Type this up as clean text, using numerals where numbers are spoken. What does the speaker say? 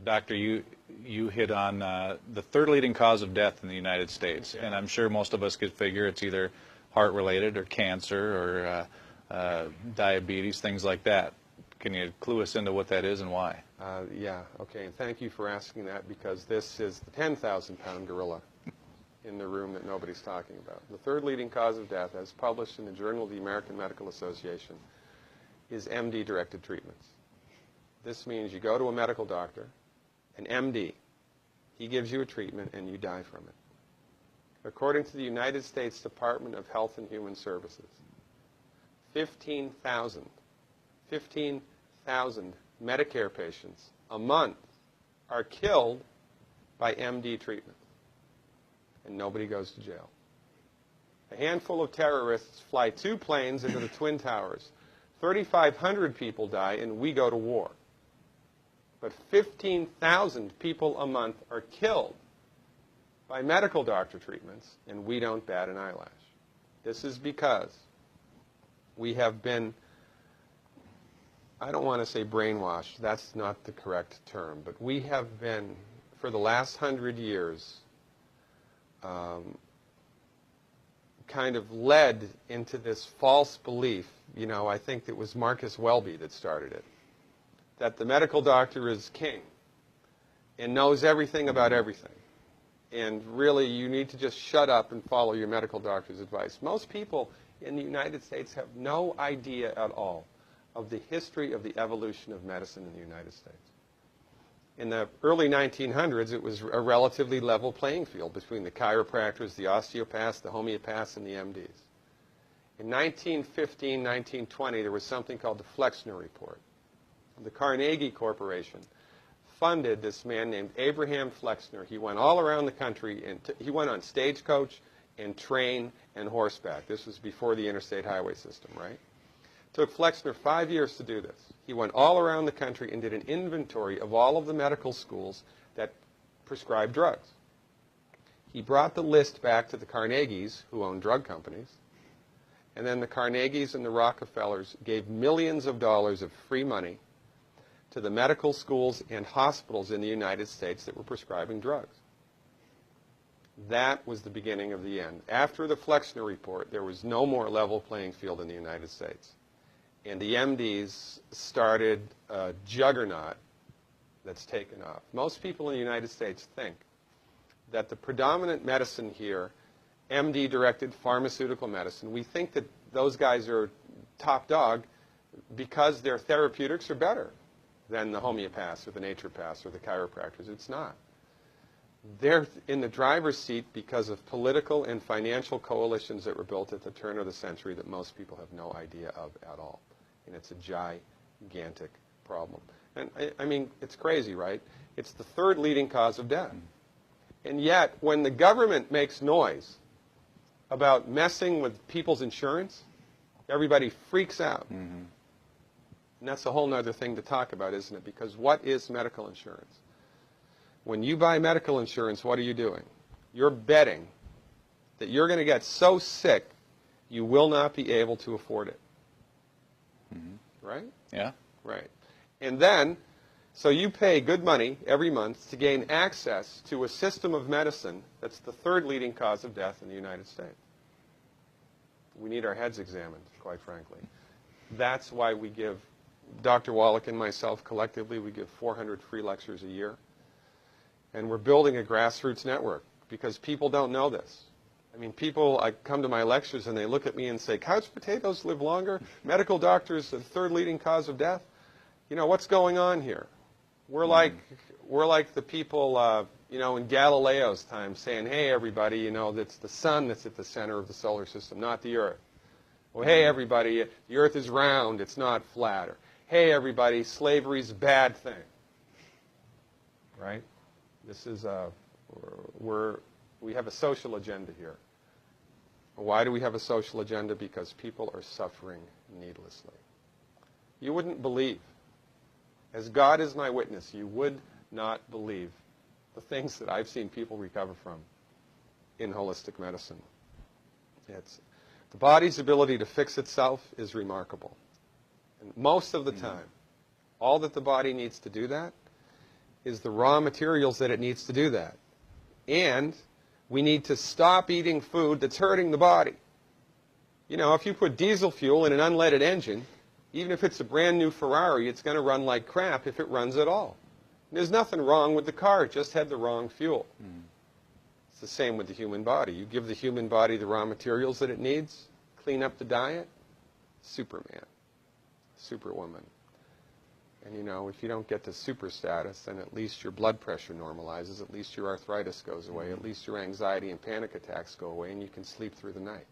Doctor, you hit on the third leading cause of death in the United States, and I'm sure most of us could figure it's either heart-related or cancer or diabetes, things like that. Can you clue us into what that is and why? Yeah, okay, and thank you for asking that, because this is the 10,000-pound gorilla in the room that nobody's talking about. The third leading cause of death, as published in the Journal of the American Medical Association, is MD-directed treatments. This means you go to a medical doctor, an MD. He gives you a treatment and you die from it. According to the United States Department of Health and Human Services, 15,000 Medicare patients a month are killed by MD treatment, and nobody goes to jail. A handful of terrorists fly 2 planes into the Twin Towers. 3,500 people die, and we go to war. But 15,000 people a month are killed by medical doctor treatments, and we don't bat an eyelash. This is because we have been, I don't want to say brainwashed, that's not the correct term, but we have been, for the last 100 years, kind of led into this false belief. You know, I think it was Marcus Welby that started it, that the medical doctor is king and knows everything about everything. And really, you need to just shut up and follow your medical doctor's advice. Most people in the United States have no idea at all of the history of the evolution of medicine in the United States. In the early 1900s, it was a relatively level playing field between the chiropractors, the osteopaths, the homeopaths, and the MDs. In 1915, 1920, there was something called the Flexner Report. The Carnegie Corporation funded this man named Abraham Flexner. He went all around the country, and he went on stagecoach and train and horseback. This was before the interstate highway system, right? It took Flexner 5 years to do this. He went all around the country and did an inventory of all of the medical schools that prescribed drugs. He brought the list back to the Carnegies, who owned drug companies, and then the Carnegies and the Rockefellers gave millions of dollars of free money to the medical schools and hospitals in the United States that were prescribing drugs. That was the beginning of the end. After the Flexner Report, there was no more level playing field in the United States. And the MDs started a juggernaut that's taken off. Most people in the United States think that the predominant medicine here, MD-directed pharmaceutical medicine, we think that those guys are top dog because their therapeutics are better than the homeopaths or the naturopaths or the chiropractors. It's not. They're in the driver's seat because of political and financial coalitions that were built at the turn of the century that most people have no idea of at all. And it's a gigantic problem. And I mean, it's crazy, right? It's the third leading cause of death. And yet, when the government makes noise about messing with people's insurance, everybody freaks out. Mm-hmm. And that's a whole other thing to talk about, isn't it? Because what is medical insurance? When you buy medical insurance, what are you doing? You're betting that you're going to get so sick you will not be able to afford it. Mm-hmm. Right? Yeah. Right. And then, so you pay good money every month to gain access to a system of medicine that's the third leading cause of death in the United States. We need our heads examined, quite frankly. That's why we give, Dr. Wallach and myself collectively, we give 400 free lectures a year. And we're building a grassroots network because people don't know this. I mean, people, I come to my lectures and they look at me and say, couch potatoes live longer? Medical doctors, the third leading cause of death? You know, what's going on here? We're like the people, you know, in Galileo's time saying, hey, everybody, you know, it's the sun that's at the center of the solar system, not the Earth. Well, hey, everybody, the Earth is round, it's not flat. Or, hey, everybody, slavery's a bad thing. Right? This is we have a social agenda here. Why do we have a social agenda? Because people are suffering needlessly. You wouldn't believe, as God is my witness, you would not believe the things that I've seen people recover from in holistic medicine. The body's ability to fix itself is remarkable. And most of the time, all that the body needs to do that is the raw materials that it needs to do that. And we need to stop eating food that's hurting the body. You know, if you put diesel fuel in an unleaded engine, even if it's a brand new Ferrari, it's going to run like crap if it runs at all. And there's nothing wrong with the car, it just had the wrong fuel. It's the same with the human body. You give the human body the raw materials that it needs, clean up the diet, Superman, Superwoman. And you know, if you don't get to super status, then at least your blood pressure normalizes, at least your arthritis goes away, at least your anxiety and panic attacks go away, and you can sleep through the night.